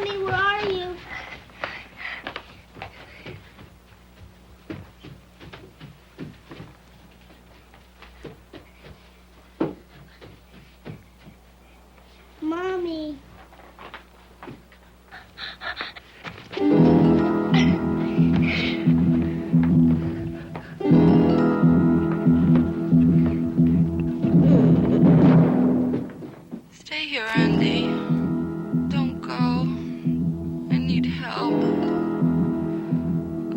Mommy, where are you? Mommy. Stay here, Andy. Don't go. I need help.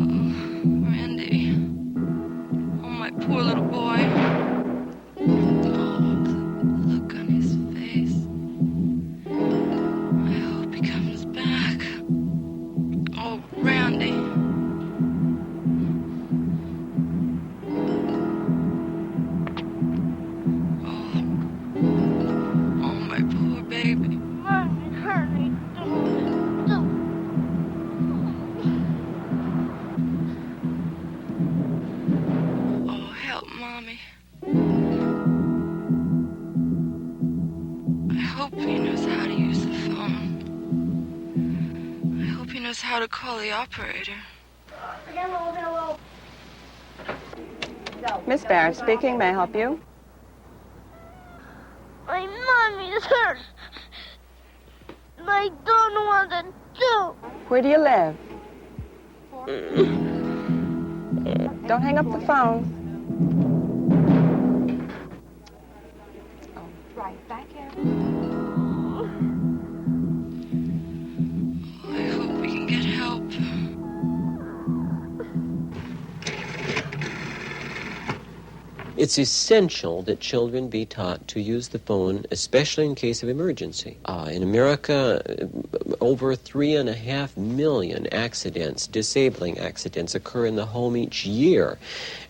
Oh, Randy. Oh, my poor little boy. Oh, the look on his face. I hope he comes back. Oh, Randy. Oh, my poor baby. Mommy, hurry. Oh, help, Mommy. I hope he knows how to use the phone. I hope he knows how to call the operator. Hello. Miss Barrett speaking. May I help you? My mommy's hurt. I don't want to do. Where do you live? Don't hang up the phone. Oh, right back here. I hope we can get help. It's essential that children be taught to use the phone, especially in case of emergency. In America, over 3.5 million accidents, disabling accidents, occur in the home each year.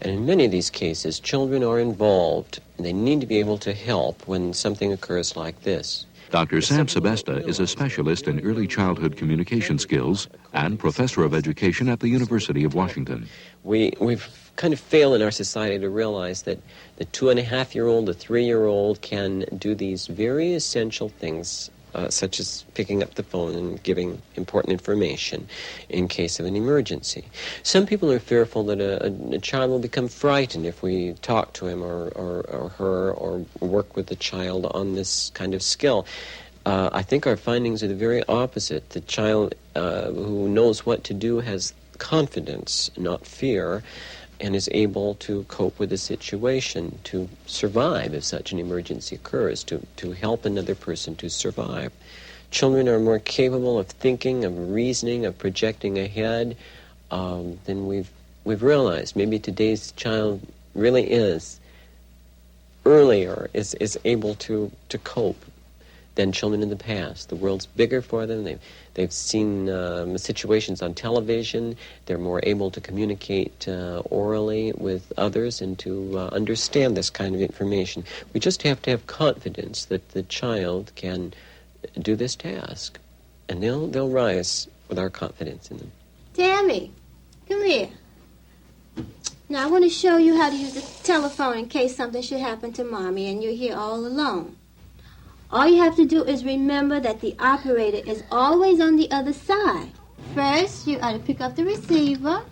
And in many of these cases, children are involved, and they need to be able to help when something occurs like this. Dr. Sam Sebesta is a specialist in early childhood communication skills and professor of education at the University of Washington. We've kind of failed in our society to realize that the 2.5-year-old, the 3-year-old can do these very essential things, such as picking up the phone and giving important information in case of an emergency. Some people are fearful that a child will become frightened if we talk to him or her or work with the child on this kind of skill. I think our findings are the very opposite. The child who knows what to do has confidence, not fear, and is able to cope with the situation, to survive if such an emergency occurs, to help another person to survive. Children are more capable of thinking, of reasoning, of projecting ahead than we've realized. Maybe today's child really is earlier, is able to cope than children in the past. The world's bigger for them. They've seen situations on television. They're more able to communicate orally with others and to understand this kind of information. We just have to have confidence that the child can do this task, and they'll rise with our confidence in them. Tammy, come here. Now I want to show you how to use the telephone in case something should happen to Mommy and you're here all alone. All you have to do is remember that the operator is always on the other side. First, you ought to pick up the receiver.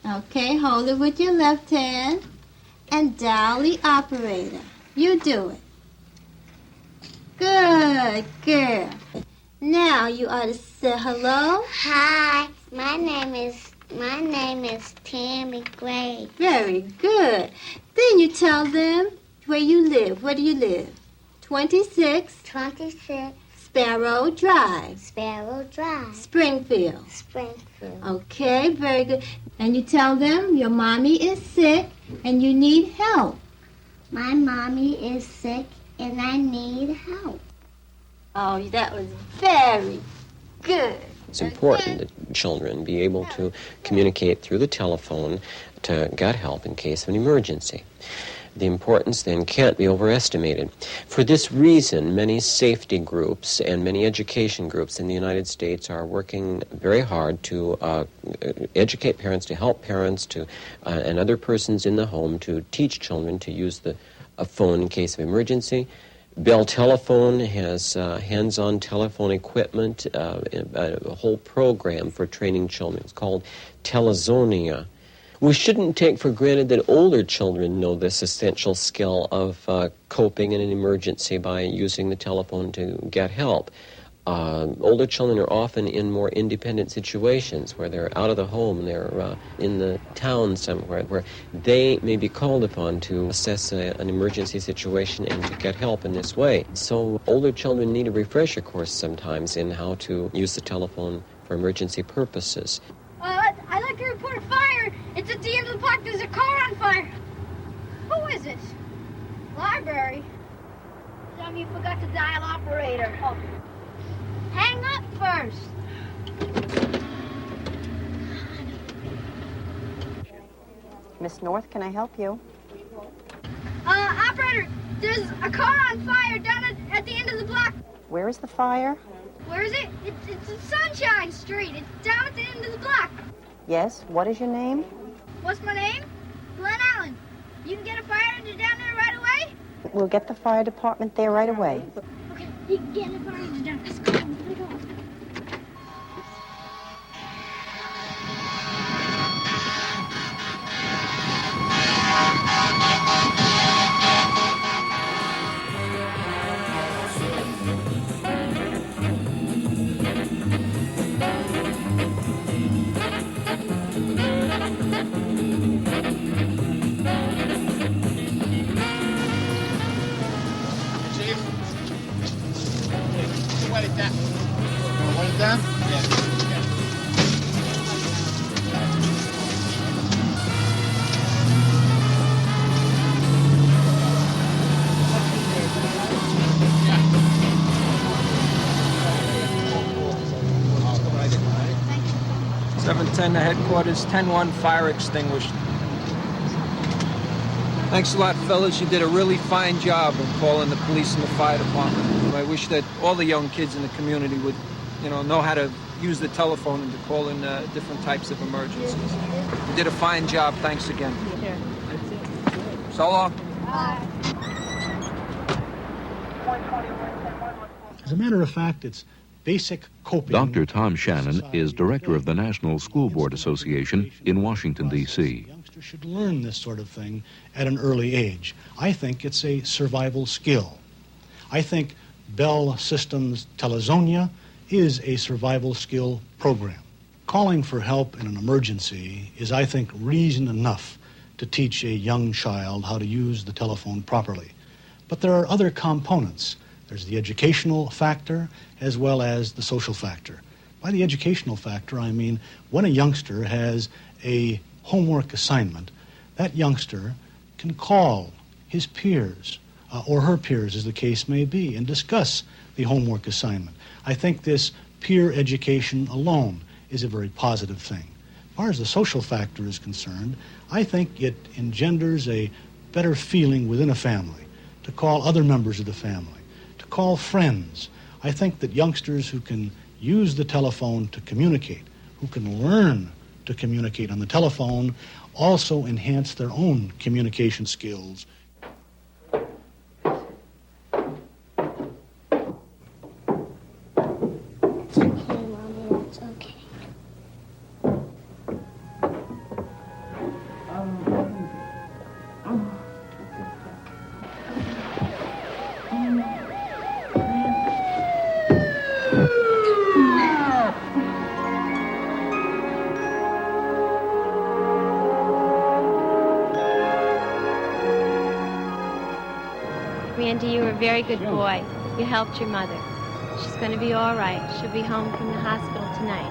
Okay, hold it with your left hand and dial the operator. You do it. Good girl. Now you ought to say hello. Hi, my name is Tammy Gray. Very good. Then you tell them where you live. Where do you live? 26 Sparrow Drive. Springfield. Okay, very good. And you tell them your mommy is sick and you need help. My mommy is sick and I need help. Oh, that was very good. It's important that children be able to communicate through the telephone to get help in case of an emergency. The importance then can't be overestimated. For this reason, many safety groups and many education groups in the United States are working very hard to educate parents, to help parents and other persons in the home to teach children to use a phone in case of emergency, Bell Telephone has hands-on telephone equipment, a whole program for training children. It's called Telezonia. We shouldn't take for granted that older children know this essential skill of coping in an emergency by using the telephone to get help. Older children are often in more independent situations where they're out of the home, they're in the town somewhere, where they may be called upon to assess an emergency situation and to get help in this way. So older children need a refresher course sometimes in how to use the telephone for emergency purposes. I'd like to report a fire. It's at the end of the block. There's a car on fire. Who is it? Library. Tell me you forgot to dial operator. Oh. Hang up first. Miss North, can I help you? Operator, there's a car on fire down at the end of the block. Where is the fire? Where is it? It's at Sunshine Street. It's down at the end of the block. Yes, what is your name? What's my name? Glenn Allen. You can get a fire engine down there right away? We'll get the fire department there right away. Okay, you can get a fire engine down. Let's go. Let's go. Write it down? Yeah. 710 to headquarters, 10-1, fire extinguished. Thanks a lot, fellas. You did a really fine job of calling the police and the fire department. I wish that all the young kids in the community would, know how to use the telephone and to call in different types of emergencies. You did a fine job. Thanks again. So long. As a matter of fact, it's basic coping. Dr. Tom Shannon is director of the National School Board Association in Washington, D.C. Youngsters should learn this sort of thing at an early age. I think it's a survival skill. I think Bell Systems Telezonia is a survival skill program. Calling for help in an emergency is, I think, reason enough to teach a young child how to use the telephone properly. But there are other components. There's the educational factor as well as the social factor. By the educational factor, I mean when a youngster has a homework assignment, that youngster can call his peers or her peers, as the case may be, and discuss the homework assignment. I think this peer education alone is a very positive thing. As far as the social factor is concerned, I think it engenders a better feeling within a family to call other members of the family, to call friends. I think that youngsters who can use the telephone to communicate, who can learn to communicate on the telephone, also enhance their own communication skills. It's okay, Mommy, it's okay. Randy, you were a very good boy. You helped your mother. She's going to be all right. She'll be home from the hospital tonight.